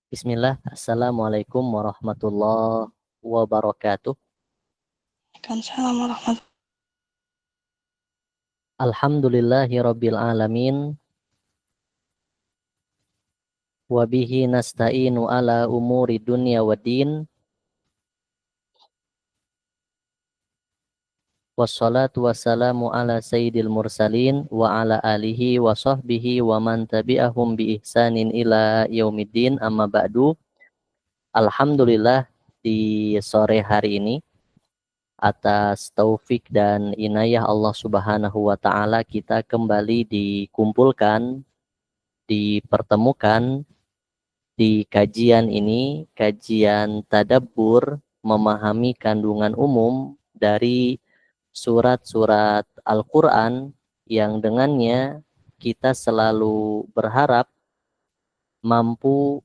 Bismillah, Assalamualaikum warahmatullahi wabarakatuh. Waalaikumsalam warahmatullahi Alhamdulillahi rabbil alamin. Wabihi nasta'inu ala umuri dunya wa din. Wassalatu wassalamu ala sayyidil mursalin wa ala alihi wa sahbihi wa man tabi'ahum bi ihsanin ila yaumiddin, amma ba'du. Alhamdulillah, di sore hari ini atas taufik dan inayah Allah Subhanahu wa taala kita kembali dikumpulkan, dipertemukan di kajian ini, kajian tadabbur memahami kandungan umum dari surat-surat Al-Quran yang dengannya kita selalu berharap mampu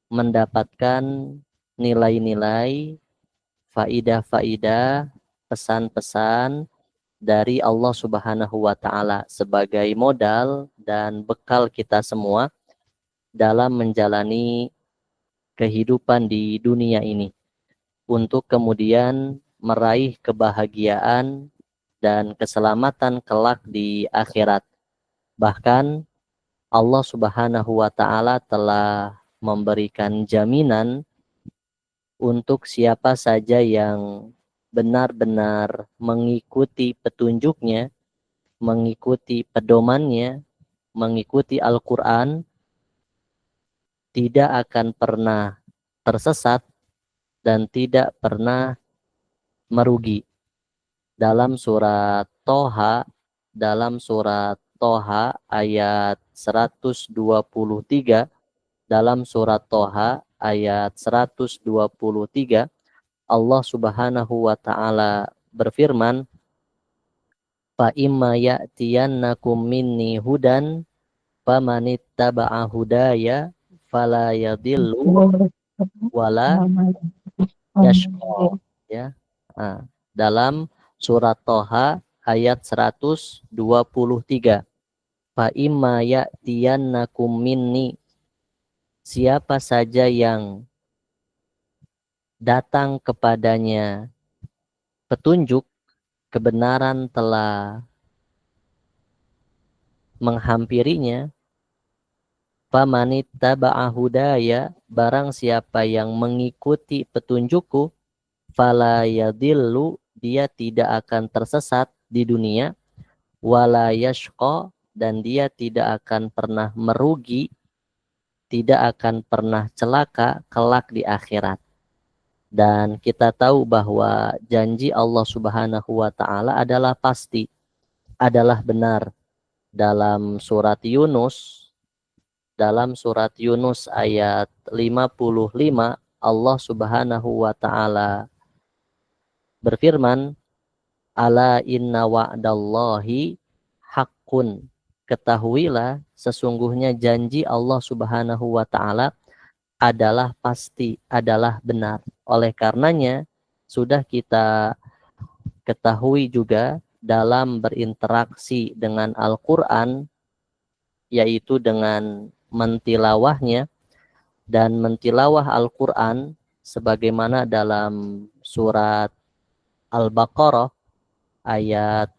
mendapatkan nilai-nilai, faidah-faidah, pesan-pesan dari Allah Subhanahu wa taala sebagai modal dan bekal kita semua dalam menjalani kehidupan di dunia ini untuk kemudian meraih kebahagiaan dan keselamatan kelak di akhirat. Bahkan Allah Subhanahu wa taala telah memberikan jaminan untuk siapa saja yang benar-benar mengikuti petunjuknya, mengikuti pedomannya, mengikuti Al-Quran, tidak akan pernah tersesat dan tidak pernah merugi. Dalam surat Toha, ayat 123, dalam surat Toha ayat 123, Allah Subhanahu wa taala berfirman, fa imma ya'tiyannakum minni hudan famanittaba'a hudaya fala yadhillu wala yashqa. Ya. Nah, dalam surat Toha ayat 123, fa imma ya'tiyannakum minni, siapa saja yang datang kepadanya petunjuk, kebenaran telah menghampirinya, famanittaba'a hudaya, barang siapa yang mengikuti petunjukku, fala yadillu, dia tidak akan tersesat di dunia, wala yashqa, dan dia tidak akan pernah merugi, tidak akan pernah celaka kelak di akhirat. Dan kita tahu bahwa janji Allah Subhanahu wa taala adalah pasti, adalah benar. Dalam surat Yunus, ayat 55, Allah Subhanahu wa taala berfirman, ala inna wa'dallahi haqqun, ketahuilah sesungguhnya janji Allah Subhanahu wa taala adalah pasti, adalah benar. Oleh karenanya sudah kita ketahui juga dalam berinteraksi dengan Al-Quran, yaitu dengan mentilawahnya, dan mentilawah Al-Quran sebagaimana dalam surat Al-Baqarah ayat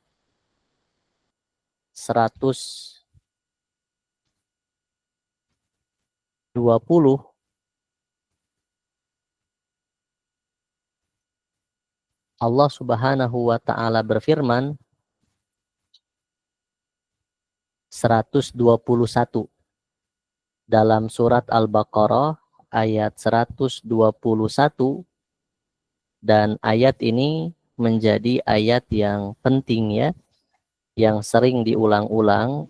120, Allah Subhanahu wa taala berfirman, 121 dalam surat Al-Baqarah ayat 121, dan ayat ini menjadi ayat yang penting ya, yang sering diulang-ulang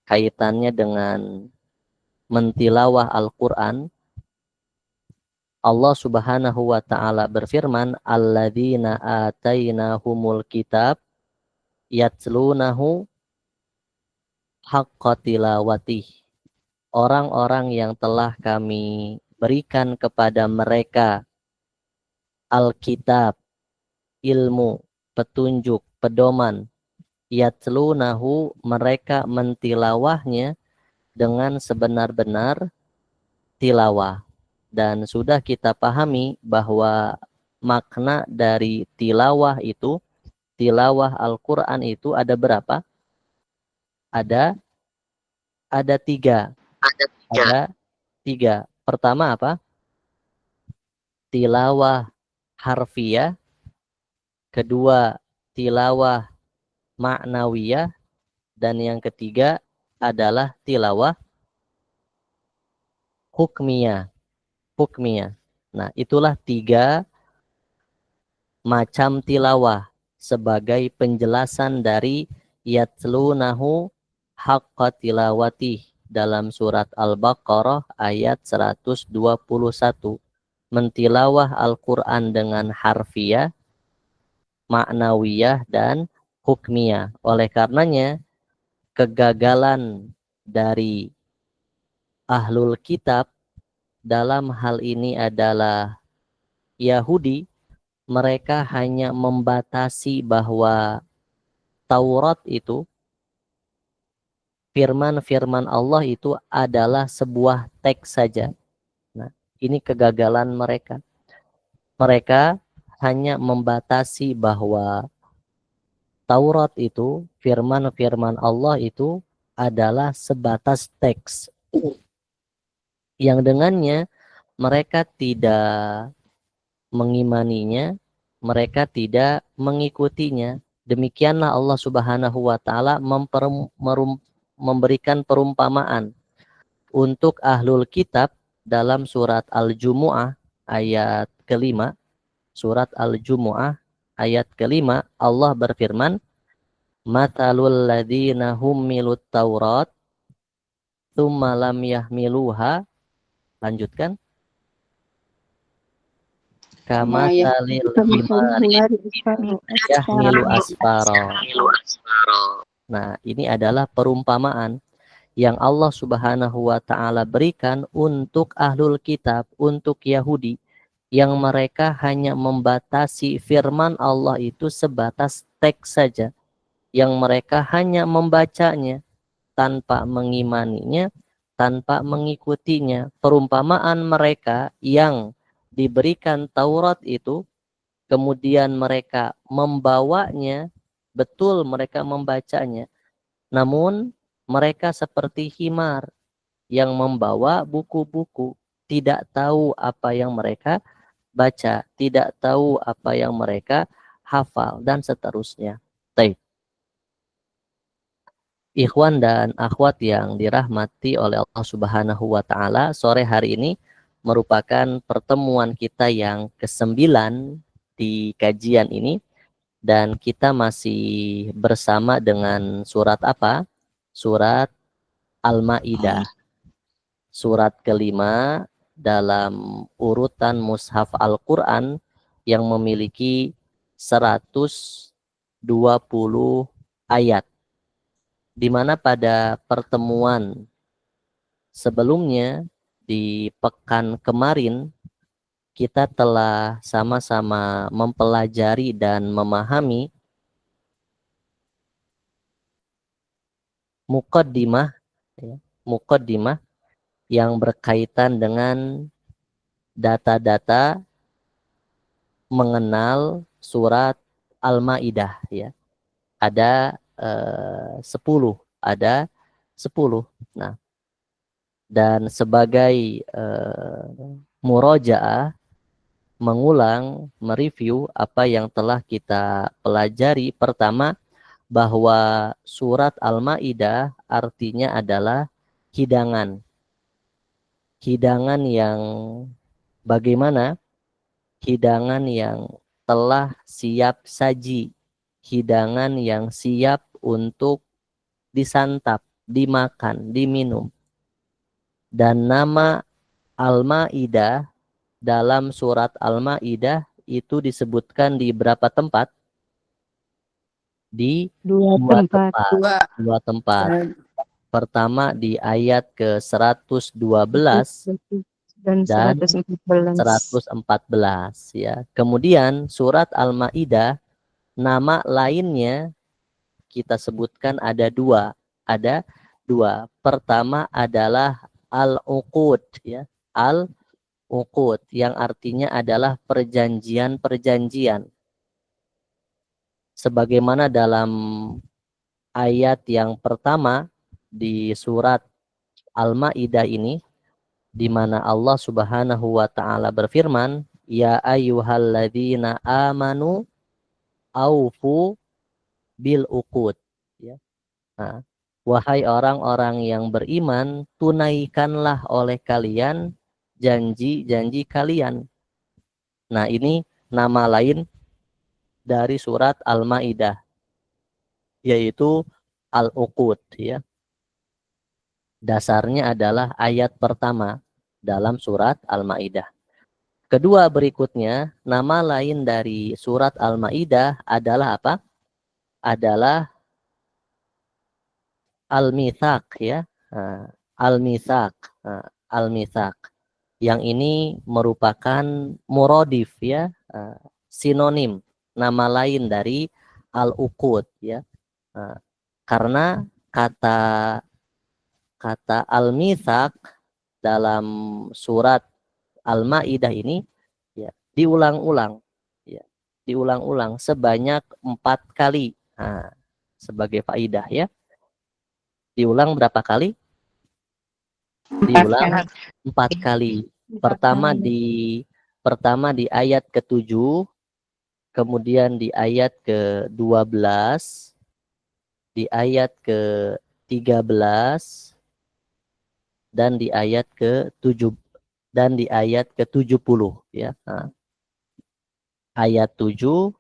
kaitannya dengan mentilawah Al-Quran. Allah Subhanahu wa taala berfirman, alladzina atainahumul kitab yatlunahu haqqa tilawatih, orang-orang yang telah kami berikan kepada mereka Alkitab, ilmu, petunjuk, pedoman, yatlunahu, mereka mentilawahnya dengan sebenar-benar tilawah. dan sudah kita pahami bahwa makna dari tilawah itu, tilawah Al-Quran itu ada berapa? Ada tiga. Ada tiga. Pertama apa? Tilawah harfiyah. Kedua, tilawah ma'nawiyah. Dan yang ketiga adalah tilawah hukmiyah. Hukmiyah. Nah, itulah tiga macam tilawah sebagai penjelasan dari yatlunahu haqqa tilawati dalam surat Al-Baqarah ayat 121. Mentilawah Al-Quran dengan harfiah, ma'nawiyah, dan hukmiyah. Oleh karenanya, kegagalan dari ahlul kitab dalam hal ini adalah Yahudi. Mereka hanya membatasi bahwa Taurat itu, firman-firman Allah itu adalah sebuah teks saja. Nah, ini kegagalan mereka. Mereka hanya membatasi bahwa Taurat itu, firman-firman Allah itu adalah sebatas teks. Yang dengannya mereka tidak mengimaninya, mereka tidak mengikutinya. Demikianlah Allah Subhanahu wa taala memberikan perumpamaan untuk ahlul kitab dalam surat Al-Jumu'ah ayat kelima. Surat Al-Jumu'ah ayat kelima, Allah berfirman, "Mathalul ladzina hummilut Taurat tsumma lam yahmiluha." Lanjutkan. Kama salil himari yahmilu asfara. Nah, ini adalah perumpamaan yang Allah Subhanahu wa taala berikan untuk ahlul kitab, untuk Yahudi, yang mereka hanya membatasi firman Allah itu sebatas teks saja, yang mereka hanya membacanya tanpa mengimaninya, tanpa mengikutinya. Perumpamaan mereka yang diberikan Taurat itu, kemudian mereka membawanya, betul mereka membacanya, namun mereka seperti himar yang membawa buku-buku, tidak tahu apa yang mereka baca, tidak tahu apa yang mereka hafal, dan seterusnya. Baik. Ikhwan dan akhwat yang dirahmati oleh Allah Subhanahu wa taala, sore hari ini merupakan pertemuan kita yang ke-9 di kajian ini, dan kita masih bersama dengan surat apa? Surat Al-Maidah. Surat kelima dalam urutan mushaf Al-Quran yang memiliki 120 ayat. Di mana pada pertemuan sebelumnya di pekan kemarin kita telah sama-sama mempelajari dan memahami muqaddimah, ya, muqaddimah yang berkaitan dengan data-data mengenal surat Al-Maidah, ya. Ada 10, ada 10. Nah, dan sebagai murojaah, mengulang, mereview apa yang telah kita pelajari. Pertama, bahwa surat Al-Maidah artinya adalah hidangan. Hidangan yang bagaimana? Hidangan yang telah siap saji. Hidangan yang siap untuk disantap, dimakan, diminum. Dan nama Al-Maidah dalam surat Al-Maidah itu disebutkan di berapa tempat? Di dua tempat. Pertama di ayat ke-112 dan 114, ya. Kemudian surat Al-Maidah nama lainnya kita sebutkan ada dua. Ada dua. Pertama adalah Al-Uqud, ya. Al-Uqud. uqud, yang artinya adalah perjanjian-perjanjian. Sebagaimana dalam ayat yang pertama di surat Al-Maidah ini, di mana Allah Subhanahu wa taala berfirman, ya ayyuhalladzina amanu aufu bil uqud, ya. Nah, wahai orang-orang yang beriman, tunaikanlah oleh kalian janji-janji kalian. Nah, ini nama lain dari surat Al-Maidah, yaitu Al-Uqud, ya. Dasarnya adalah ayat pertama dalam surat Al-Maidah. Kedua berikutnya, nama lain dari surat Al-Maidah adalah apa? Adalah Al-Mitsaq, ya. Nah, Al-Mitsaq, nah, Al-Mitsaq. Yang ini merupakan muradif, ya, sinonim, nama lain dari Al-Uqud, ya. Nah, karena kata Al-Mitsaq dalam surat Al-Maidah ini, ya, diulang-ulang, ya, diulang-ulang sebanyak 4 kali. Nah, sebagai faidah, ya, diulang berapa kali? Diulang 4 kali. Pertama di ayat ke-7, kemudian di ayat ke-12, di ayat ke-13, dan di ayat ke-7 dan di ayat ke-70, ya. Nah, ayat 7,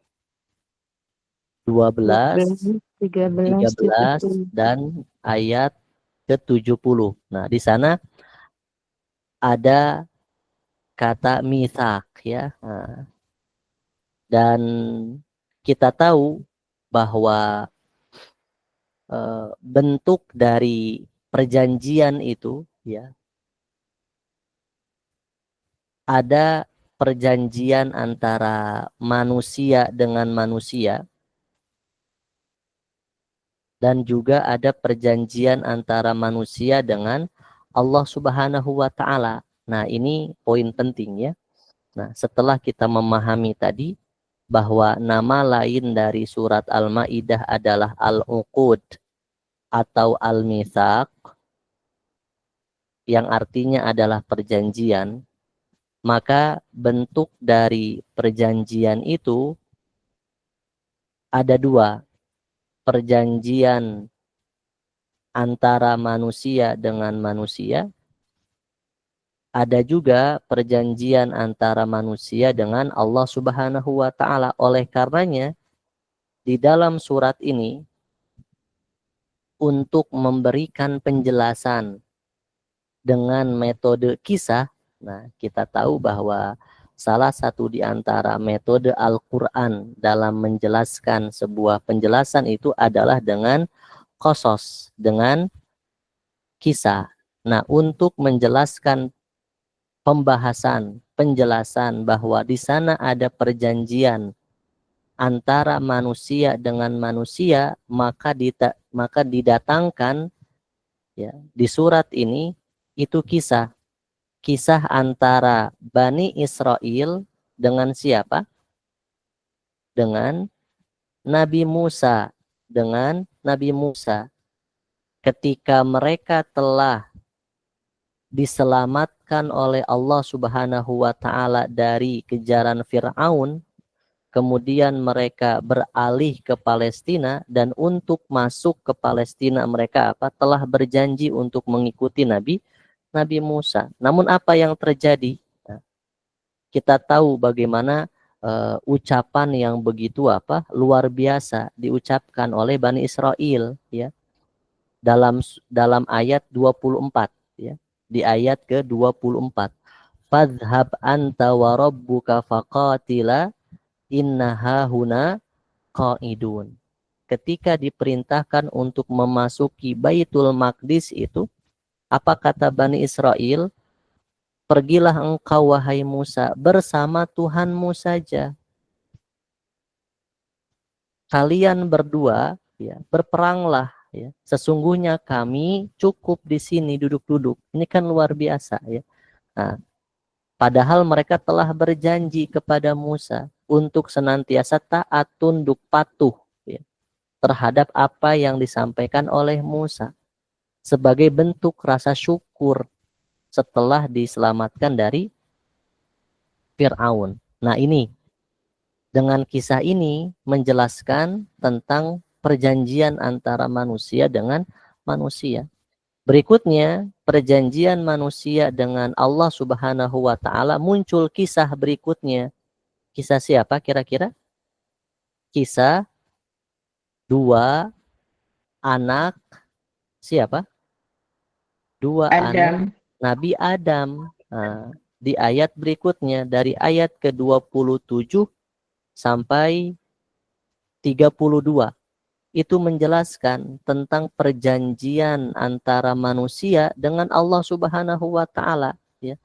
12, 13, dan ayat ke-70. Nah, di sana ada kata mitsak, ya. Nah, dan kita tahu bahwa bentuk dari perjanjian itu, ya, ada perjanjian antara manusia dengan manusia, dan juga ada perjanjian antara manusia dengan Allah Subhanahu wa taala. Nah, ini poin penting, ya. Nah, setelah kita memahami tadi bahwa nama lain dari surat Al-Maidah adalah Al-Uqud atau Al-Mitsaq, yang artinya adalah perjanjian, maka bentuk dari perjanjian itu ada dua. Perjanjian antara manusia dengan manusia, ada juga perjanjian antara manusia dengan Allah Subhanahu wa taala. Oleh karenanya, di dalam surat ini, untuk memberikan penjelasan dengan metode kisah, nah, kita tahu bahwa salah satu di antara metode Al-Quran dalam menjelaskan sebuah penjelasan itu adalah dengan qasas, dengan kisah. Nah, untuk menjelaskan penjelasan bahwa di sana ada perjanjian antara manusia dengan manusia, maka didatangkan, ya, di surat ini itu kisah antara Bani Israel dengan siapa? Dengan Nabi Musa, ketika mereka telah diselamatkan oleh Allah Subhanahu wa taala dari kejaran Firaun, kemudian mereka beralih ke Palestina, dan untuk masuk ke Palestina mereka telah berjanji untuk mengikuti Nabi Musa. Namun apa yang terjadi? Nah, kita tahu bagaimana ucapan yang begitu luar biasa diucapkan oleh Bani Israel, ya, dalam ayat 24, ya. Di ayat ke-24. Fadhhab anta wa rabbuka faqatila innaha huna qaidun. Ketika diperintahkan untuk memasuki Baitul Maqdis itu, apa kata Bani Israel? Pergilah engkau wahai Musa bersama Tuhanmu saja. Kalian berdua, ya, berperanglah, ya. Sesungguhnya kami cukup di sini duduk-duduk. Ini kan luar biasa, ya. Nah, Padahal mereka telah berjanji kepada Musa untuk senantiasa taat, tunduk, patuh ya, terhadap apa yang disampaikan oleh Musa sebagai bentuk rasa syukur setelah diselamatkan dari Fir'aun. Nah ini, dengan kisah ini menjelaskan tentang perjanjian antara manusia dengan manusia. Berikutnya, perjanjian manusia dengan Allah Subhanahu wa taala, muncul kisah berikutnya. Kisah siapa kira-kira? Kisah dua anak siapa? Dua anak Adam. Nabi Adam. Nah, di ayat berikutnya dari ayat ke-27 sampai 32 itu menjelaskan tentang perjanjian antara manusia dengan Allah Subhanahu wa taala ya.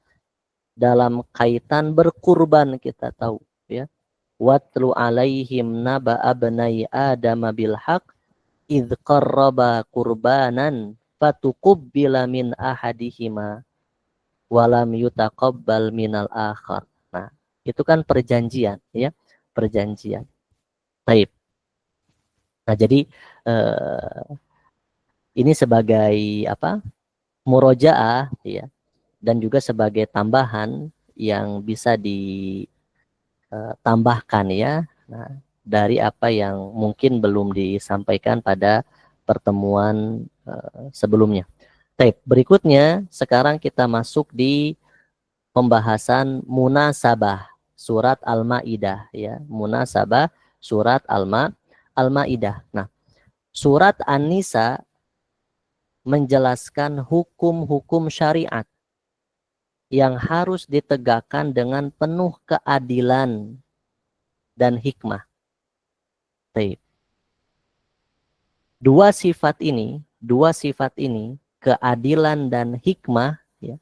Dalam kaitan berkurban kita tahu ya. Watlu alaihim naba abnai Adam bil haq idz qarraba qurbanan fatuqubbila min ahadihima walam yutaqabbal minal akhar. Nah, itu kan perjanjian ya, perjanjian. Baik. Nah, jadi ini sebagai apa? Murojaah ya, dan juga sebagai tambahan yang bisa ditambahkan ya. Nah, dari apa yang mungkin belum disampaikan pada pertemuan sebelumnya. Baik, berikutnya sekarang kita masuk di pembahasan munasabah surat Al-Maidah ya, munasabah surat Al-Maidah. Nah, surat An-Nisa menjelaskan hukum-hukum syariat yang harus ditegakkan dengan penuh keadilan dan hikmah. Baik. Dua sifat ini, keadilan dan hikmah ya,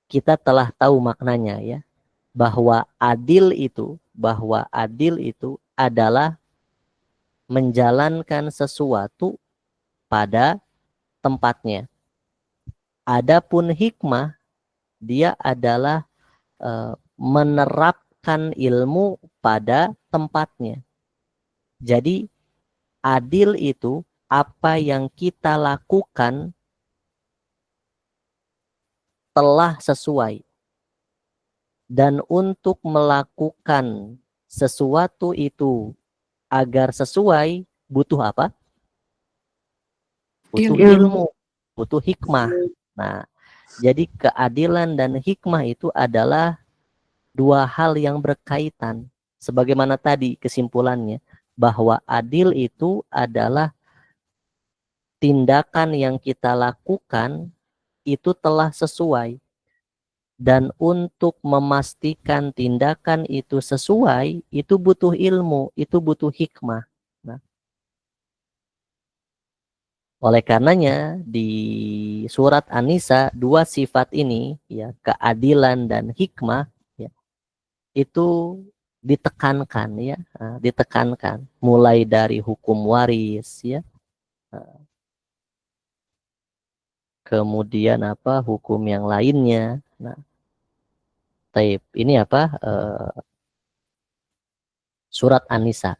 kita telah tahu maknanya ya, bahwa adil itu adalah menjalankan sesuatu pada tempatnya. Adapun hikmah, dia adalah menerapkan ilmu pada tempatnya. Jadi adil itu apa yang kita lakukan telah sesuai. Dan untuk melakukan sesuatu itu agar sesuai, butuh apa? Butuh ilmu, butuh hikmah. Nah, jadi keadilan dan hikmah itu adalah dua hal yang berkaitan. Sebagaimana tadi kesimpulannya, bahwa adil itu adalah tindakan yang kita lakukan itu telah sesuai. Dan untuk memastikan tindakan itu sesuai, itu butuh ilmu, itu butuh hikmah. Nah, oleh karenanya di surat An-Nisa dua sifat ini ya, keadilan dan hikmah ya, itu ditekankan ya, ditekankan mulai dari hukum waris ya, kemudian apa hukum yang lainnya. Nah, ini apa surat An-Nisa.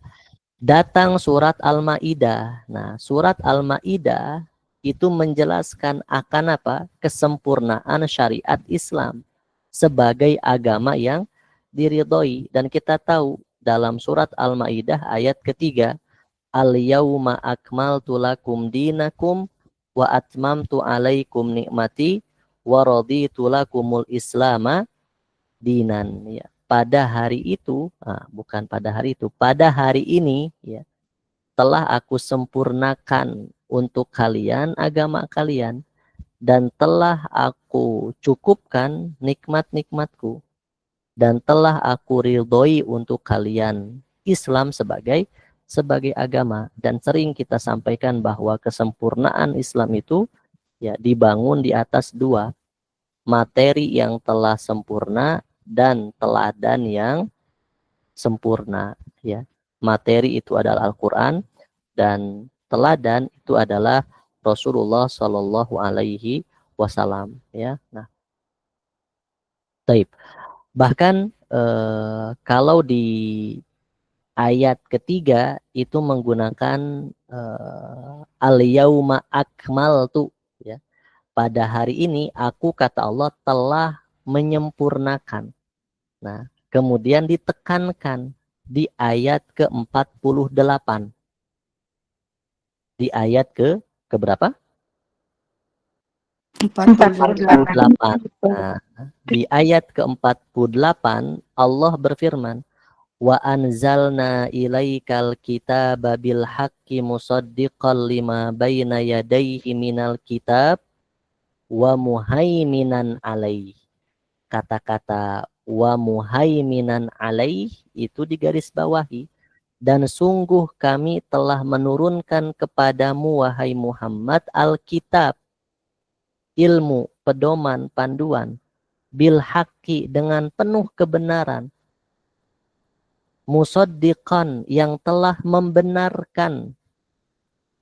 Datang surat Al-Maidah. Nah, surat Al-Maidah itu menjelaskan akan apa? Kesempurnaan syariat Islam sebagai agama yang diridhoi. Dan kita tahu dalam surat Al-Maidah ayat ketiga, Al-yauma akmaltu lakum dinakum wa atmamtu alaikum nikmati wa raditu lakumul islama dinan ya. Pada hari itu, bukan pada hari itu, pada hari ini ya, telah aku sempurnakan untuk kalian agama kalian dan telah aku cukupkan nikmat-nikmatku dan telah aku ridhoi untuk kalian Islam sebagai agama. Dan sering kita sampaikan bahwa kesempurnaan Islam itu ya dibangun di atas dua, materi yang telah sempurna dan teladan yang sempurna ya. Materi itu adalah Al-Qur'an dan teladan itu adalah Rasulullah Shallallahu alaihi wasallam ya. Nah, Taib. Bahkan kalau di ayat ketiga itu menggunakan al-yauma akmaltu, ya. Pada hari ini aku, kata Allah, telah menyempurnakan. Nah, kemudian ditekankan di ayat ke-48. Di ayat ke berapa? 48. 48. Nah, di ayat ke-48 Allah berfirman, wa anzalna ilaikal kitaba bil haqqi musaddiqan lima baina yadayhi minal kitab wa muhaiminan alaih. Kata-kata wa muhaiminan alaih itu digaris bawahi. Dan sungguh kami telah menurunkan kepadamu, wahai Muhammad, Alkitab, ilmu, pedoman, panduan, bil haqqi, dengan penuh kebenaran, musaddiqan, yang telah membenarkan,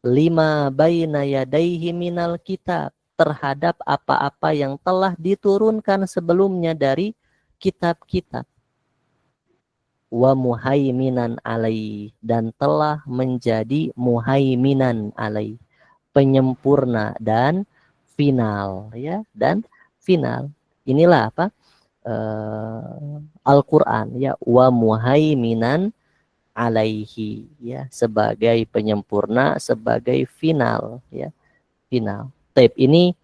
lima baina yadaihi minal kitab, terhadap apa-apa yang telah diturunkan sebelumnya dari kitab-kitab, wa muhaiminan alaih, dan telah menjadi muhaiminan alaih, penyempurna dan final, ya, dan final. Inilah apa? Al-Qur'an, ya, wa muhaiminan alaihi, ya, sebagai penyempurna, sebagai final, ya, final. Taib ini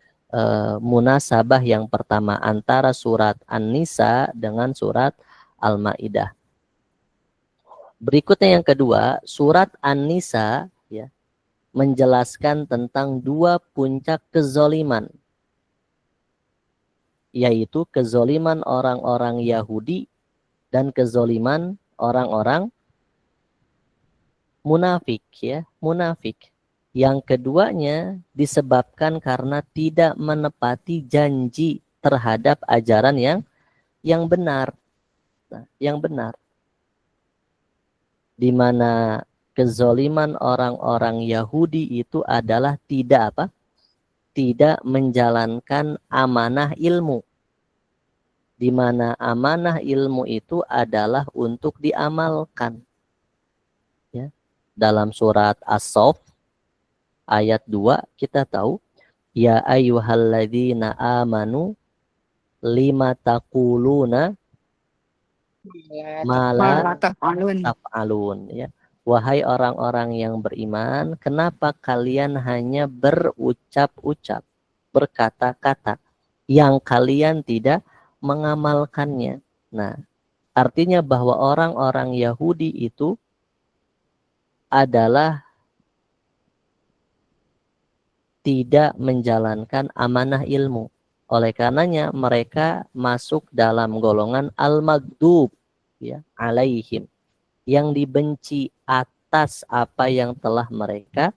munasabah yang pertama antara surat An-Nisa dengan surat Al-Maidah. Berikutnya yang kedua, surat An-Nisa, ya, menjelaskan tentang dua puncak kezoliman, yaitu kezoliman orang-orang Yahudi dan kezoliman orang-orang munafik, ya, munafik. Yang keduanya disebabkan karena tidak menepati janji terhadap ajaran yang benar. Nah, yang benar. Di mana kezoliman orang-orang Yahudi itu adalah tidak apa? Tidak menjalankan amanah ilmu. Di mana amanah ilmu itu adalah untuk diamalkan. Ya. Dalam surat As-Saff ayat 2 kita tahu, ya ayyuhalladzina amanu lima taquluna mala taf'alun, ya. Wahai orang-orang yang beriman, kenapa kalian hanya berucap-ucap, berkata-kata yang kalian tidak mengamalkannya? Nah, artinya bahwa orang-orang Yahudi itu adalah tidak menjalankan amanah ilmu. Oleh karenanya mereka masuk dalam golongan al-maghdub, ya, alaihim, yang dibenci atas apa yang telah mereka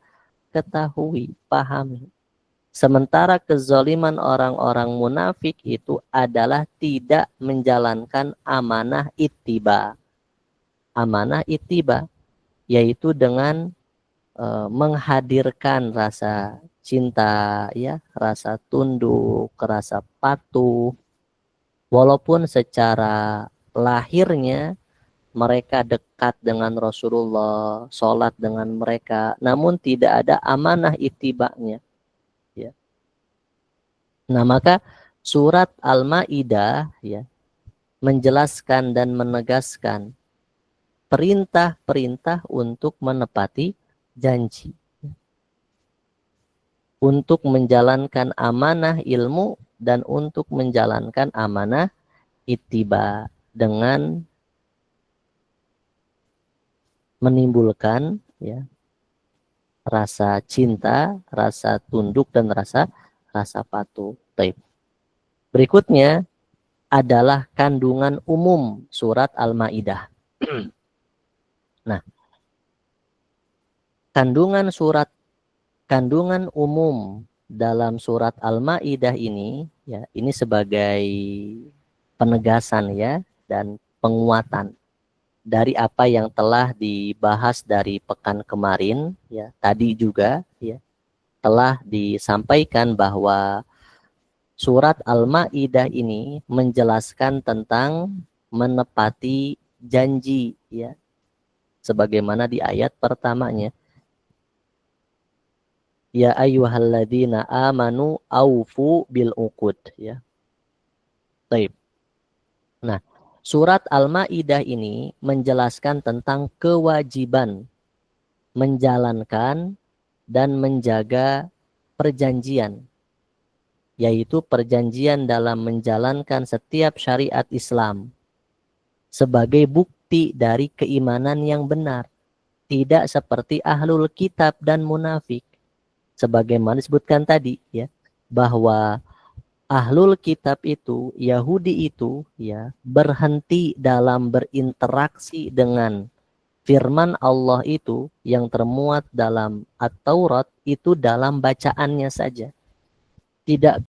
ketahui, pahami. Sementara kezaliman orang-orang munafik itu adalah tidak menjalankan amanah ittiba. Amanah ittiba yaitu dengan menghadirkan rasa cinta, ya, rasa tunduk, rasa patuh, walaupun secara lahirnya mereka dekat dengan Rasulullah, sholat dengan mereka, namun tidak ada amanah itibanya, ya. Nah, maka surat Al-Maidah, ya, menjelaskan dan menegaskan perintah-perintah untuk menepati janji, untuk menjalankan amanah ilmu dan untuk menjalankan amanah ittiba dengan menimbulkan, ya, rasa cinta, rasa tunduk dan rasa patuh. Taib. Berikutnya adalah kandungan umum surat Al-Maidah. Nah, kandungan umum dalam surat Al-Maidah ini, ya, ini sebagai penegasan, ya, dan penguatan dari apa yang telah dibahas dari pekan kemarin, ya, tadi juga, ya, telah disampaikan bahwa surat Al-Maidah ini menjelaskan tentang menepati janji, ya, sebagaimana di ayat pertamanya, ya ayyuhalladzina amanu aufu bil uqud, ya. Baik. Nah, surat Al-Maidah ini menjelaskan tentang kewajiban menjalankan dan menjaga perjanjian, yaitu perjanjian dalam menjalankan setiap syariat Islam sebagai bukti dari keimanan yang benar, tidak seperti ahlul kitab dan munafik. Sebagaimana disebutkan tadi, ya, bahwa ahlul kitab itu, Yahudi itu, ya, berhenti dalam berinteraksi dengan firman Allah itu yang termuat dalam At-Taurat itu dalam bacaannya saja. Tidak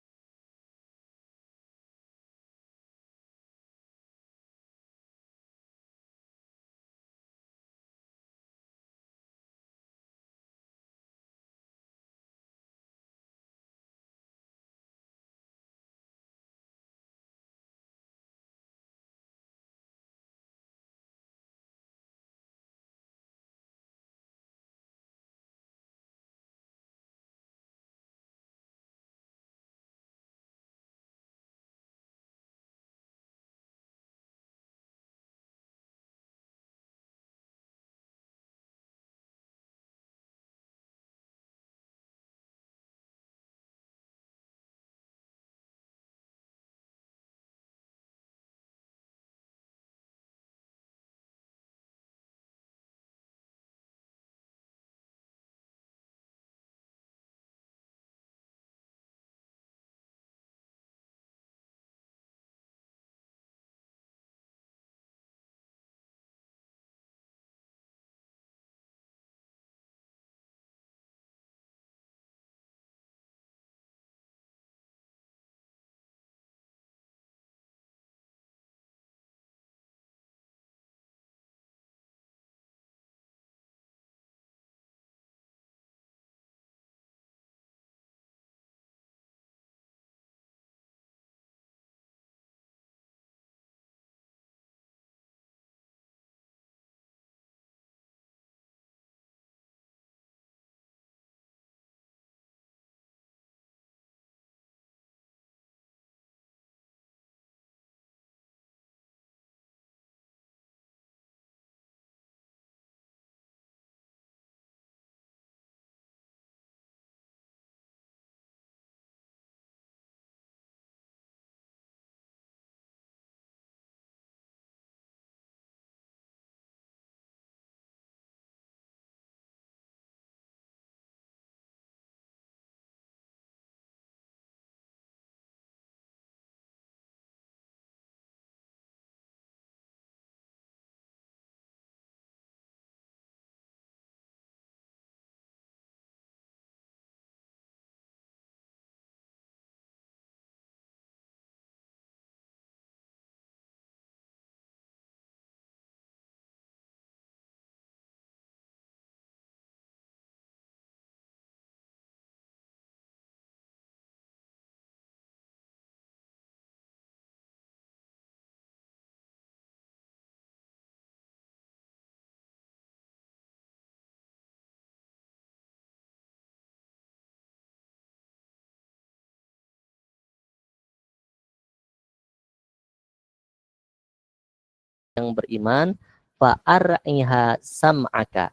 yang beriman, fa'ar'iha sam'aka,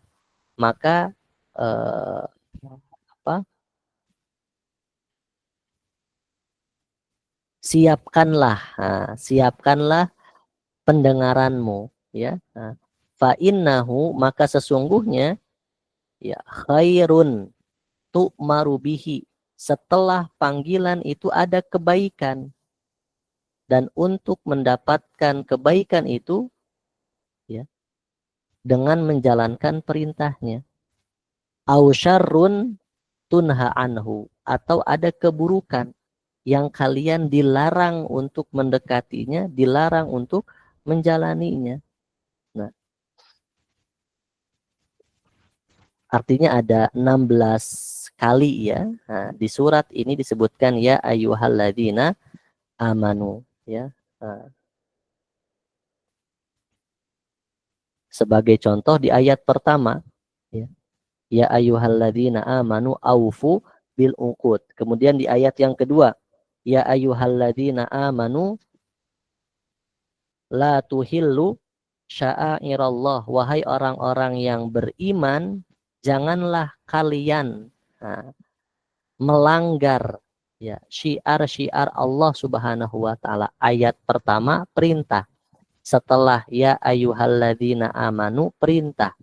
maka apa? Siapkanlah pendengaranmu, ya. Nah, fa'innahu, maka sesungguhnya, ya, khairun tu'maru bihi, setelah panggilan itu ada kebaikan, dan untuk mendapatkan kebaikan itu, ya, dengan menjalankan perintahnya. Au syarrun tunha anhu, atau ada keburukan yang kalian dilarang untuk mendekatinya, dilarang untuk menjalaninya. Nah, Artinya ada 16 kali ya. Nah, di surat ini disebutkan ya ayyuhalladzina amanu ya. Nah, sebagai contoh di ayat pertama ya. Ya ayyuhalladzina amanu aufu bil uqud. Kemudian di ayat yang kedua, ya ayyuhalladzina amanu la tuhillu sya'airallah. Wahai orang-orang yang beriman, janganlah kalian melanggar ya syiar-syiar Allah Subhanahu wa taala. Ayat pertama perintah. Setelah ya ayyuhalladzina amanu perintah.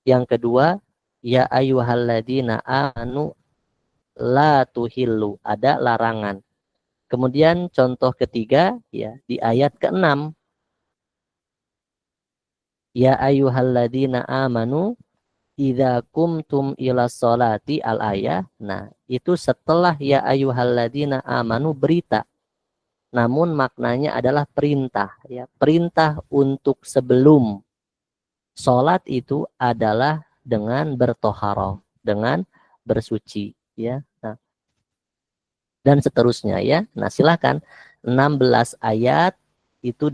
Yang kedua, ya ayyuhalladzina amanu la tuhillu, ada larangan. Kemudian contoh ketiga ya di ayat ke-6, ya ayyuhalladzina amanu idza kumtum ila sholati al ayah. Nah, itu setelah ya ayyuhalladzina amanu berita. Namun maknanya adalah perintah ya. Perintah untuk sebelum sholat itu adalah dengan bertoharoh, dengan bersuci ya. Nah, dan seterusnya ya. Nah, silakan 16 ayat itu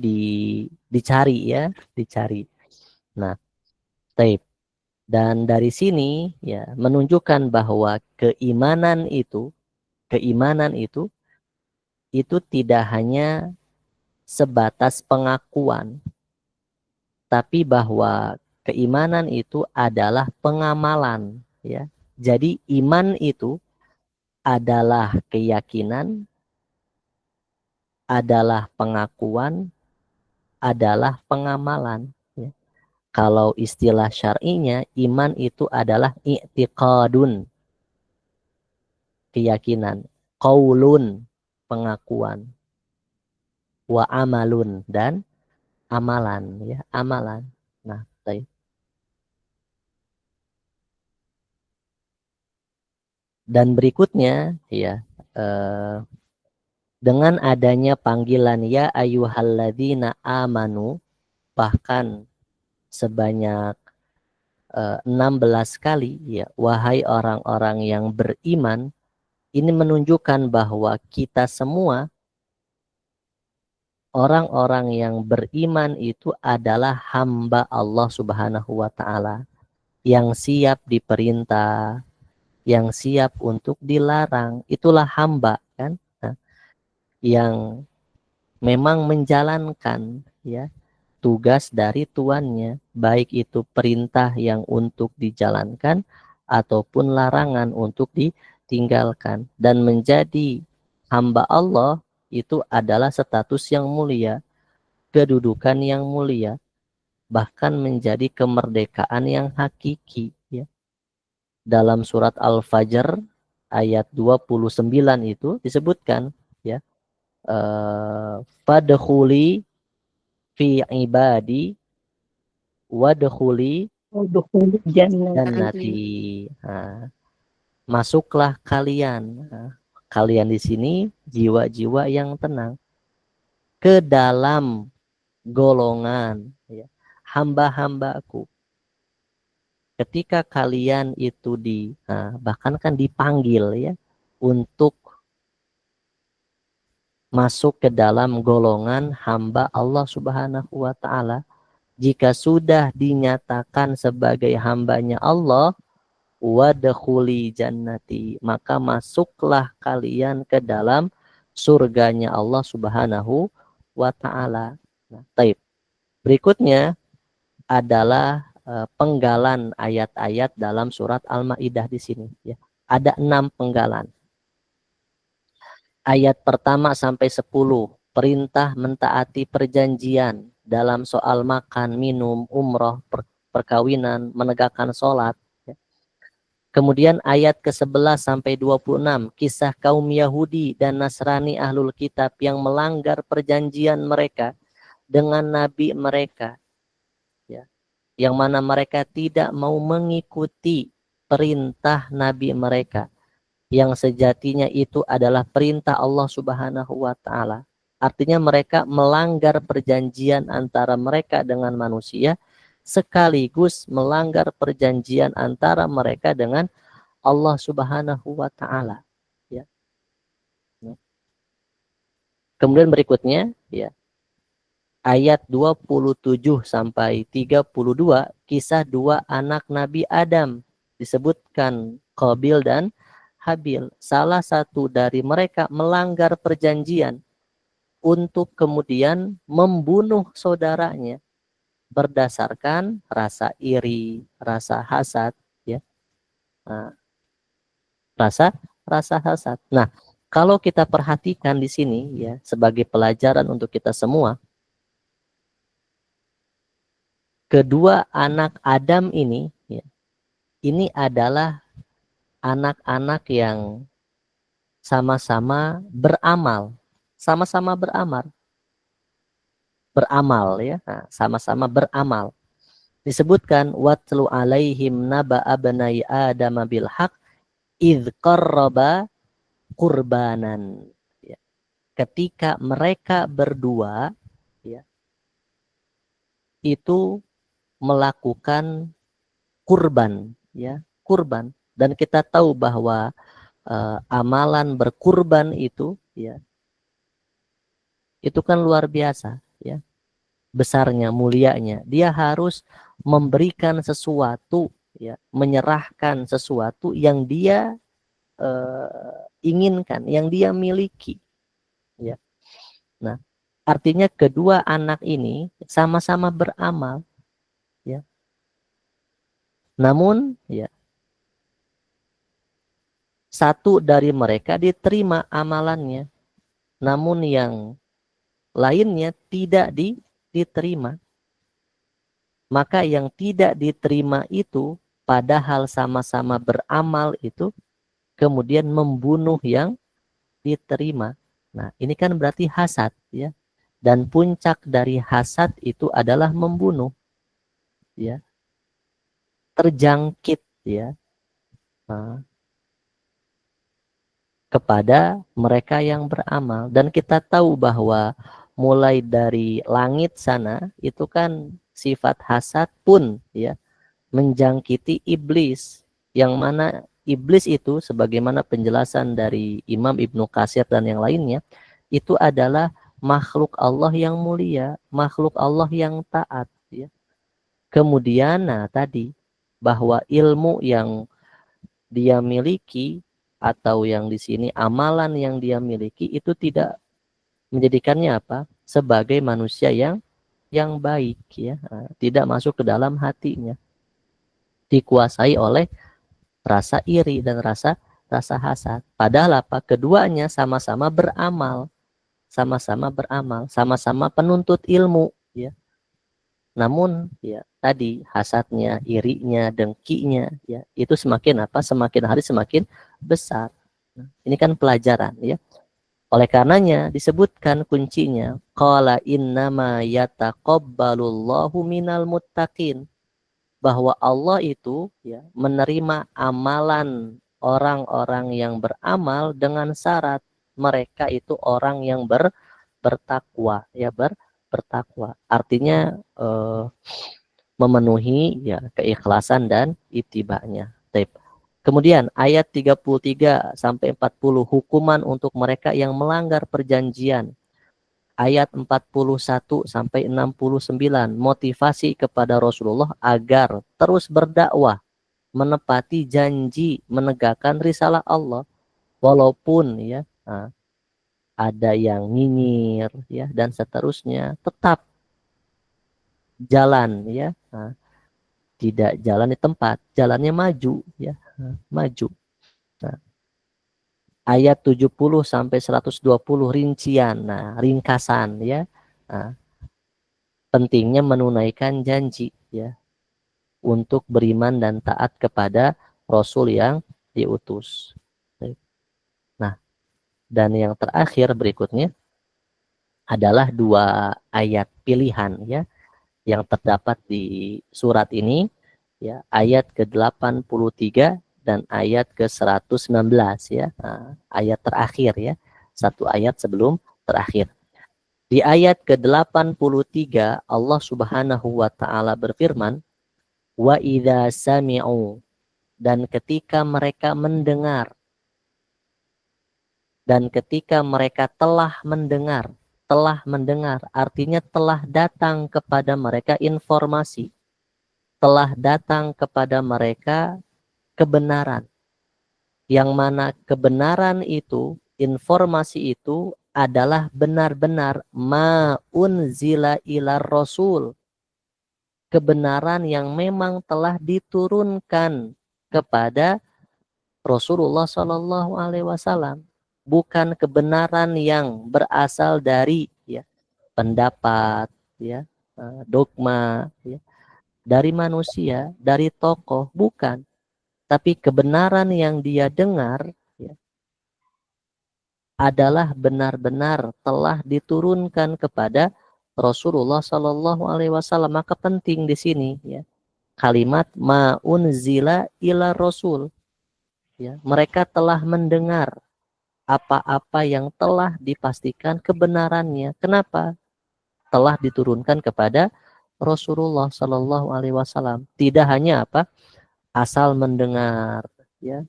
dicari ya, dicari. Nah, tape. Dan dari sini ya menunjukkan bahwa keimanan itu tidak hanya sebatas pengakuan, tapi bahwa keimanan itu adalah pengamalan ya. Jadi iman itu adalah keyakinan, adalah pengakuan, adalah pengamalan ya. Kalau istilah syar'inya iman itu adalah i'tiqadun, keyakinan, qaulun, pengakuan, wa amalun, dan amalan ya, amalan. Nah, baik. Dan berikutnya ya dengan adanya panggilan ya ayyuhalladzina amanu bahkan sebanyak 16 kali ya, wahai orang-orang yang beriman, ini menunjukkan bahwa kita semua orang-orang yang beriman itu adalah hamba Allah Subhanahu wa taala yang siap diperintah, yang siap untuk dilarang. Itulah hamba kan, nah, yang memang menjalankan ya tugas dari tuannya, baik itu perintah yang untuk dijalankan ataupun larangan untuk ditinggalkan. Dan menjadi hamba Allah itu adalah status yang mulia, kedudukan yang mulia, bahkan menjadi kemerdekaan yang hakiki ya. Dalam surat Al-Fajr ayat 29 itu disebutkan ya, fadkhuli fi ibadi wadkhuli jannati. Nah, masuklah kalian. Nah, kalian di sini jiwa-jiwa yang tenang ke dalam golongan ya, hamba-hambaku. Ketika kalian itu bahkan kan dipanggil ya untuk masuk ke dalam golongan hamba Allah Subhanahu wa taala. Jika sudah dinyatakan sebagai hambanya Allah, wadkhuli jannati, maka masuklah kalian ke dalam surganya Allah Subhanahu wa taala. Nah, taib. Berikutnya adalah penggalan ayat-ayat dalam surat Al-Maidah di sini ya. Ada 6 penggalan. Ayat pertama sampai 10 perintah mentaati perjanjian dalam soal makan, minum, umroh, perkawinan, menegakkan sholat. Kemudian ayat ke-11 sampai 26 kisah kaum Yahudi dan Nasrani Ahlul Kitab yang melanggar perjanjian mereka dengan nabi mereka ya, yang mana mereka tidak mau mengikuti perintah nabi mereka yang sejatinya itu adalah perintah Allah Subhanahu wa taala. Artinya mereka melanggar perjanjian antara mereka dengan manusia sekaligus melanggar perjanjian antara mereka dengan Allah Subhanahu wa taala, ya. Kemudian berikutnya, ya, ayat 27 sampai 32, kisah dua anak Nabi Adam disebutkan, Qabil dan Habil. Salah satu dari mereka melanggar perjanjian untuk kemudian membunuh saudaranya berdasarkan rasa iri, rasa hasad, ya. Nah, rasa hasad. Nah, kalau kita perhatikan di sini, ya, sebagai pelajaran untuk kita semua, kedua anak Adam ini, ya, ini adalah anak-anak yang sama-sama beramal, ya, nah, sama-sama beramal. Disebutkan watlu alaihim naba abnai adam bil haq idz qarraba qurbanan, ya. Ketika mereka berdua, ya, itu melakukan kurban, ya, kurban. Dan kita tahu bahwa amalan berkurban itu, ya, itu kan luar biasa, ya, besarnya, mulianya. Dia harus memberikan sesuatu, ya, menyerahkan sesuatu yang dia inginkan, yang dia miliki, ya. Nah, artinya kedua anak ini sama-sama beramal, ya. Namun, ya, satu dari mereka diterima amalannya, namun yang lainnya tidak diterima. Maka yang tidak diterima itu, padahal sama-sama beramal itu, kemudian membunuh yang diterima. Nah, ini kan berarti hasad, ya. Dan puncak dari hasad itu adalah membunuh, ya. Terjangkit, ya, kepada mereka yang beramal. Dan kita tahu bahwa mulai dari langit sana itu kan sifat hasad pun, ya, menjangkiti iblis, yang mana iblis itu sebagaimana penjelasan dari Imam Ibnu Katsir dan yang lainnya, itu adalah makhluk Allah yang mulia, makhluk Allah yang taat, ya. Kemudian, nah, tadi bahwa ilmu yang dia miliki atau yang di sini amalan yang dia miliki itu tidak menjadikannya apa? Sebagai manusia yang baik, ya. Tidak masuk ke dalam hatinya. Dikuasai oleh rasa iri dan rasa hasad. Padahal apa? Keduanya sama-sama beramal, sama-sama penuntut ilmu, ya. Namun, ya, tadi hasadnya, irinya, dengkinya, ya, itu semakin apa? Semakin hari semakin besar. Nah, ini kan pelajaran, ya. Oleh karenanya disebutkan kuncinya, qala innama yataqabbalullahu minal muttaqin, bahwa Allah itu, ya, menerima amalan orang-orang yang beramal dengan syarat mereka itu orang yang bertakwa, ya, bertakwa. Artinya memenuhi, ya, keikhlasan dan ittiba'nya. Kemudian ayat 33 sampai 40, hukuman untuk mereka yang melanggar perjanjian. Ayat 41 sampai 69, motivasi kepada Rasulullah agar terus berdakwah, menepati janji, menegakkan risalah Allah walaupun, ya, ada yang nyinyir, ya, dan seterusnya, tetap jalan, ya. Tidak jalan di tempat, jalannya maju, ya, maju. Nah, ayat 70 sampai 120 rincian, nah, ringkasan, ya. Nah, pentingnya menunaikan janji, ya, untuk beriman dan taat kepada Rasul yang diutus. Nah, dan yang terakhir berikutnya adalah dua ayat pilihan, ya, yang terdapat di surat ini, ya, ayat ke-83 dan ayat ke-119, ya. Nah, ayat terakhir, ya, satu ayat sebelum terakhir. Di ayat ke-83 Allah Subhanahu wa taala berfirman, wa idza sami'u, dan ketika mereka mendengar, dan ketika mereka telah mendengar artinya telah datang kepada mereka informasi, telah datang kepada mereka kebenaran, yang mana kebenaran itu, informasi itu adalah benar-benar ma'unzila ila rasul, kebenaran yang memang telah diturunkan kepada Rasulullah Shallallahu Alaihi Wasallam, bukan kebenaran yang berasal dari ya pendapat, ya dogma, ya, dari manusia, dari tokoh, bukan, tapi kebenaran yang dia dengar ya, adalah benar-benar telah diturunkan kepada Rasulullah Shallallahu Alaihi Wasallam. Maka penting di sini ya kalimat ma'unzila ila rasul. Ya, mereka telah mendengar apa-apa yang telah dipastikan kebenarannya. Kenapa? Telah diturunkan kepada Rasulullah Shallallahu Alaihi Wasallam. Tidak hanya apa asal mendengar, ya,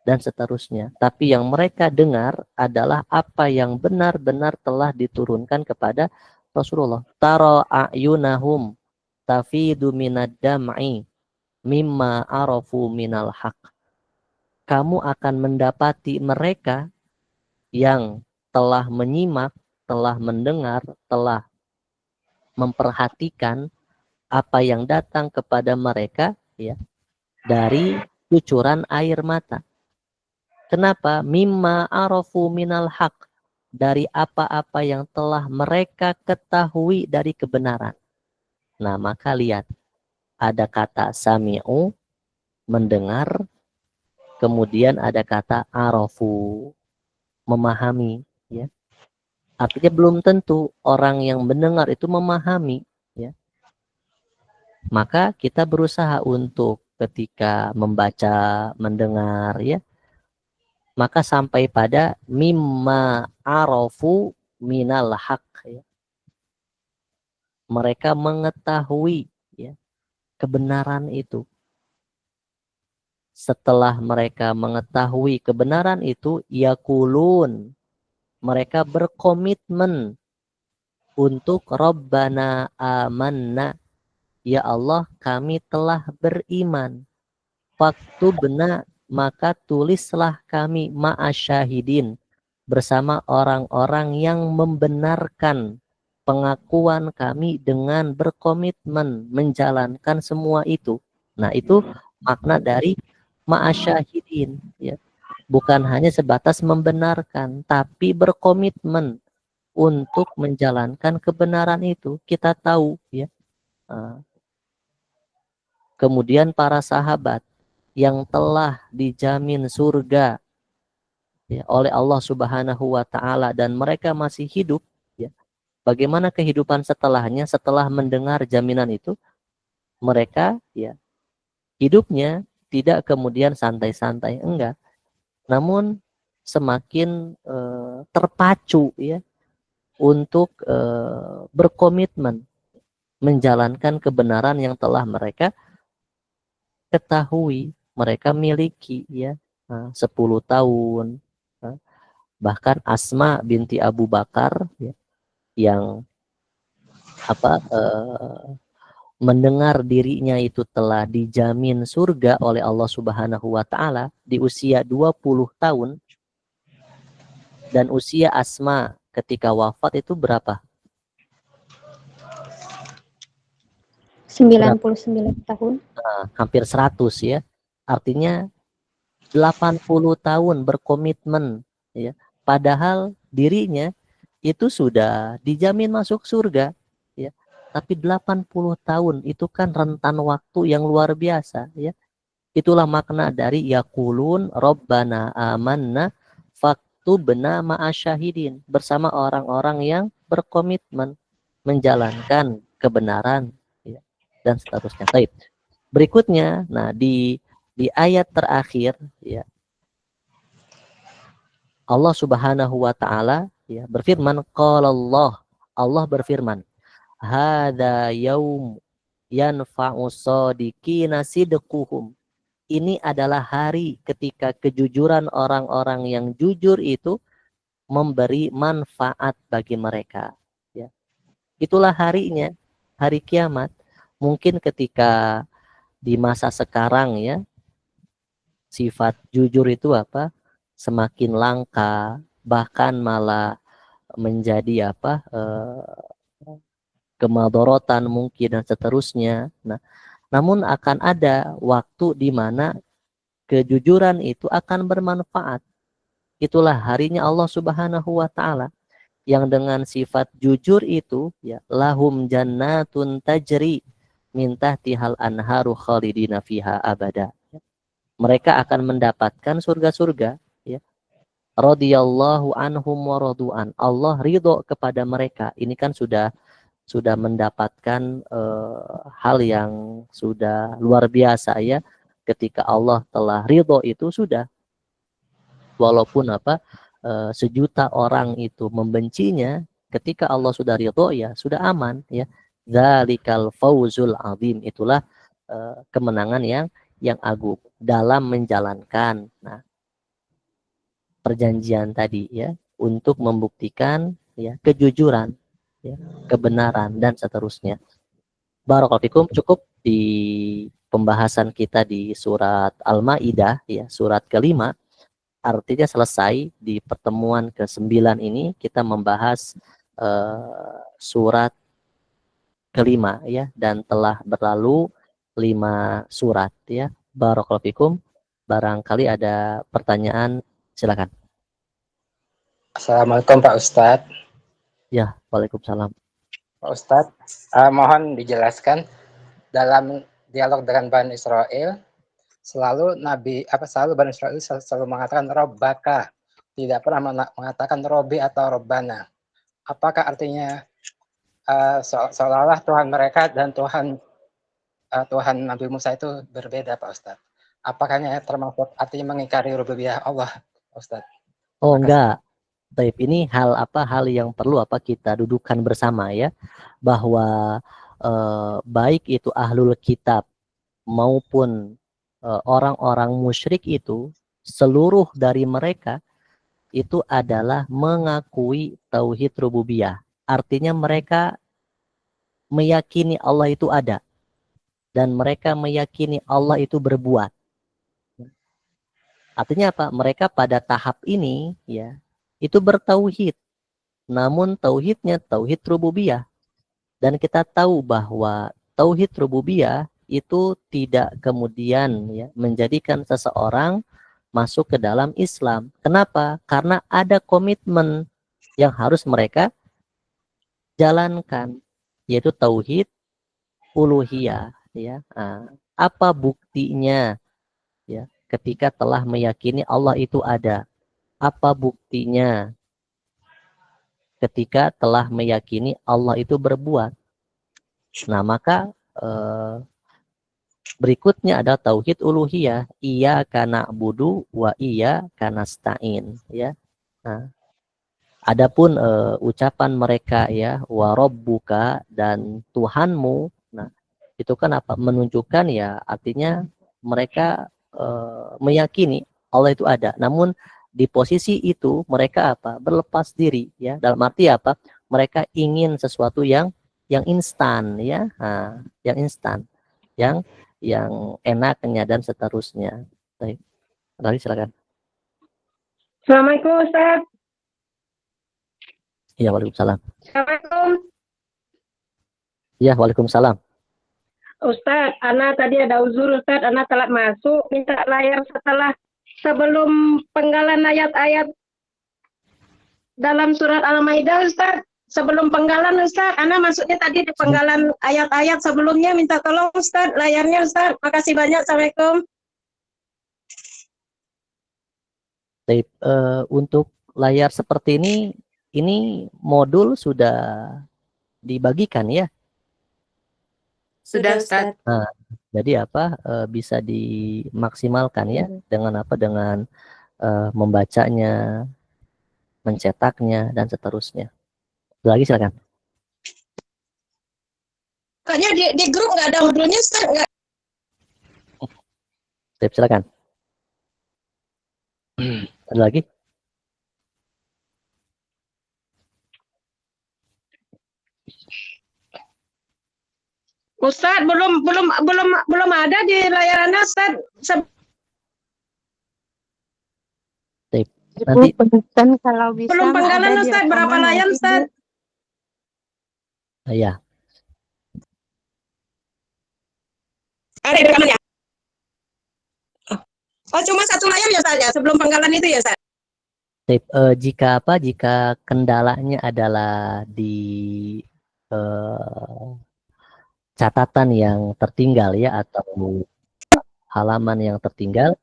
dan seterusnya. Tapi yang mereka dengar adalah apa yang benar-benar telah diturunkan kepada Rasulullah. Tara a'yunahum tafidu minad dam'i mimma arafu minal haq. Kamu akan mendapati mereka yang telah menyimak, telah mendengar, telah memperhatikan apa yang datang kepada mereka ya dari cucuran air mata. Kenapa? Mimma arafu minal haq, dari apa-apa yang telah mereka ketahui dari kebenaran. Nah, maka lihat ada kata sami'u, mendengar, kemudian ada kata arafu, memahami, ya. Artinya belum tentu orang yang mendengar itu memahami, ya. Maka kita berusaha untuk ketika membaca, mendengar, ya, maka sampai pada mimma arafu minal haq, ya. Mereka mengetahui ya kebenaran itu. Setelah mereka mengetahui kebenaran itu, yakulun, mereka berkomitmen untuk Rabbana amanna, ya Allah kami telah beriman, faktubna, maka tulislah kami ma'asyahidin, bersama orang-orang yang membenarkan pengakuan kami dengan berkomitmen menjalankan semua itu. Nah, itu makna dari ma'asyahidin, ya. Bukan hanya sebatas membenarkan, tapi berkomitmen untuk menjalankan kebenaran itu. Kita tahu ya. Kemudian para sahabat yang telah dijamin surga ya, oleh Allah Subhanahu wa taala dan mereka masih hidup ya. Bagaimana kehidupan setelahnya setelah mendengar jaminan itu? Mereka ya hidupnya tidak kemudian santai-santai, enggak. Namun semakin terpacu ya untuk berkomitmen menjalankan kebenaran yang telah mereka ketahui, mereka miliki ya 10 tahun. Bahkan Asma binti Abu Bakar ya, yang mendengar dirinya itu telah dijamin surga oleh Allah Subhanahu wa taala di usia 20 tahun, dan usia Asma ketika wafat itu berapa? 99 tahun. Hampir 100 ya. Artinya 80 tahun berkomitmen ya. Padahal dirinya itu sudah dijamin masuk surga ya. Tapi 80 tahun itu kan rentan waktu yang luar biasa ya. Itulah makna dari yaqulun rabbana amanna faktubna ma'asyahidin, bersama orang-orang yang berkomitmen menjalankan kebenaran ya, dan seterusnya. Baik. Berikutnya, nah di ayat terakhir ya, Allah Subhanahu wa taala ya, berfirman, qala Allah berfirman, hadza yaum yanfa'u shadiqina sidquhum. Ini adalah hari ketika kejujuran orang-orang yang jujur itu memberi manfaat bagi mereka. Ya. Itulah harinya, hari kiamat. Mungkin ketika di masa sekarang ya, sifat jujur itu apa? Semakin langka, bahkan malah menjadi apa? Kemadorotan mungkin dan seterusnya. Nah, namun akan ada waktu di mana kejujuran itu akan bermanfaat. Itulah harinya Allah Subhanahu wa taala yang dengan sifat jujur itu ya, lahum jannatun tajri min tahtihal anharu khalidina fiha abada. Mereka akan mendapatkan surga-surga ya. Radhiyallahu anhum wa radu'an. Allah ridho kepada mereka. Ini kan sudah mendapatkan hal yang sudah luar biasa ya. Ketika Allah telah ridho itu sudah, walaupun apa sejuta orang itu membencinya, ketika Allah sudah ridho ya sudah aman ya. Dzalikal fauzul azim, itulah kemenangan yang agung dalam menjalankan perjanjian tadi ya, untuk membuktikan ya kejujuran ya, kebenaran dan seterusnya. Barakallahu fikum. Cukup di pembahasan kita di surat Al-Maidah ya, surat kelima. Artinya selesai. Di pertemuan ke-9 ini kita membahas surat kelima ya, dan telah berlalu 5 surat ya. Barakallahu fikum. Barangkali ada pertanyaan, silakan. Assalamualaikum Pak Ustadz. Ya, waalaikumsalam. Pak Ustadz, mohon dijelaskan dalam dialog dengan Bani Israel, selalu Bani Israel selalu mengatakan Robbaka, tidak pernah mengatakan Robbi atau Robbana. Apakah artinya seolah-olah Tuhan mereka dan Tuhan Nabi Musa itu berbeda, Pak Ustadz? Apakah termasuk artinya mengingkari rububiyah Allah, Pak Ustadz? Oh enggak. Baik, ini hal yang perlu kita dudukkan bersama ya, bahwa baik itu ahlul kitab maupun orang-orang musyrik itu, seluruh dari mereka itu adalah mengakui tauhid rububiyah. Artinya mereka meyakini Allah itu ada, dan mereka meyakini Allah itu berbuat. Artinya apa? Mereka pada tahap ini ya, itu bertauhid. Namun tauhidnya tauhid rububiyah. Dan kita tahu bahwa tauhid rububiyah itu tidak kemudian ya menjadikan seseorang masuk ke dalam Islam. Kenapa? Karena ada komitmen yang harus mereka jalankan, yaitu tauhid uluhiyah ya. Apa buktinya ya ketika telah meyakini Allah itu ada? Apa buktinya ketika telah meyakini Allah itu berbuat? Nah, maka berikutnya ada tauhid uluhiyah, iyyaka na'budu wa iyyaka nasta'in ya. Nah, adapun ucapan mereka ya, wa rabbuka, dan Tuhanmu. Nah, itu kan menunjukkan ya, artinya mereka meyakini Allah itu ada. Namun di posisi itu mereka berlepas diri ya, dalam arti mereka ingin sesuatu yang instan ya, yang instan, yang enaknya dan seterusnya. Baik, Lari silakan. Assalamualaikum Ustaz. Ya, waalaikumsalam. Assalamualaikum. Ya, waalaikumsalam. Ustaz, Ana tadi ada uzur Ustaz, Ana telat masuk, minta layar sebelum penggalan ayat-ayat dalam surat Al-Maidah Ustaz. Sebelum penggalan Ustaz, Ana masuknya tadi di penggalan ayat-ayat sebelumnya, minta tolong Ustaz, layarnya Ustaz. Makasih banyak, Assalamualaikum. Baik, untuk layar seperti ini modul sudah dibagikan ya? Sudah Ustaz. Nah, jadi bisa dimaksimalkan ya dengan membacanya mencetaknya, dan seterusnya. Lagi silakan. Kayaknya di grup nggak ada modulnya, Ustaz. Nggak. Silakan. Ada lagi? Ustaz, belum ada di layar Anda, Ustaz. Nanti Pesan kalau bisa Belum penggalan, ada di Ustaz. Berapa rekaman layar, nanti, Ustaz? ya, Ada di rekamannya. Oh, cuma satu layar ya, Ustaz, ya? Sebelum penggalan itu ya, Ustaz? jika kendalanya adalah di catatan yang tertinggal ya, atau halaman yang tertinggal,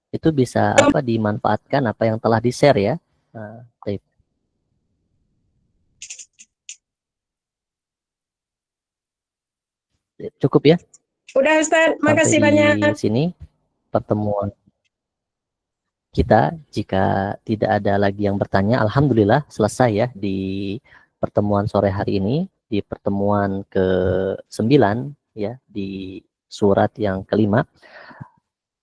itu bisa dimanfaatkan apa yang telah di-share ya. Baik. Cukup ya. Udah, Ustaz. Makasih banyak. Sampai di sini pertemuan kita. Jika tidak ada lagi yang bertanya, alhamdulillah selesai ya di pertemuan sore hari ini, di pertemuan ke-9 ya, di surat yang kelima.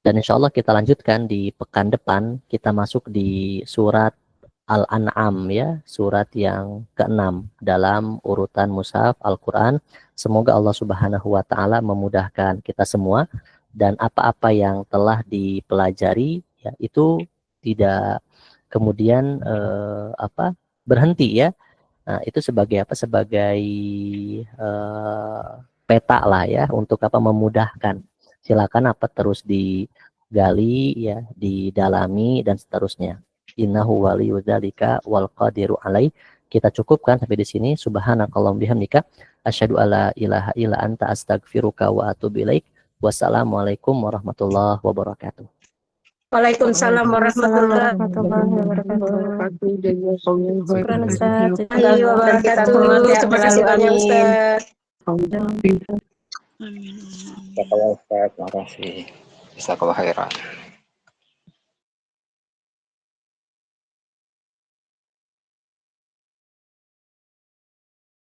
Dan insya Allah kita lanjutkan di pekan depan, kita masuk di surat Al-An'am ya, surat yang ke-6 dalam urutan mushaf Al-Quran. Semoga Allah Subhanahu wa Ta'ala memudahkan kita semua, dan apa-apa yang telah dipelajari ya, itu tidak kemudian berhenti ya. Nah, itu sebagai sebagai peta lah ya, untuk memudahkan. Silakan terus digali ya, didalami dan seterusnya. Innahu waliyudzalika wal qadiru alaih. Kita cukupkan sampai di sini. Subhanakallahumma bihamdika asyhadu alla ilaha illa anta astaghfiruka wa atubu ilaik. Wassalamualaikum warahmatullahi wabarakatuh. Waalaikumsalam warahmatullahi wabarakatuh. Syukran, Ustaz. Terima kasih banyak, Ustaz. Amin. Terima kasih. Jazakallahu khairan.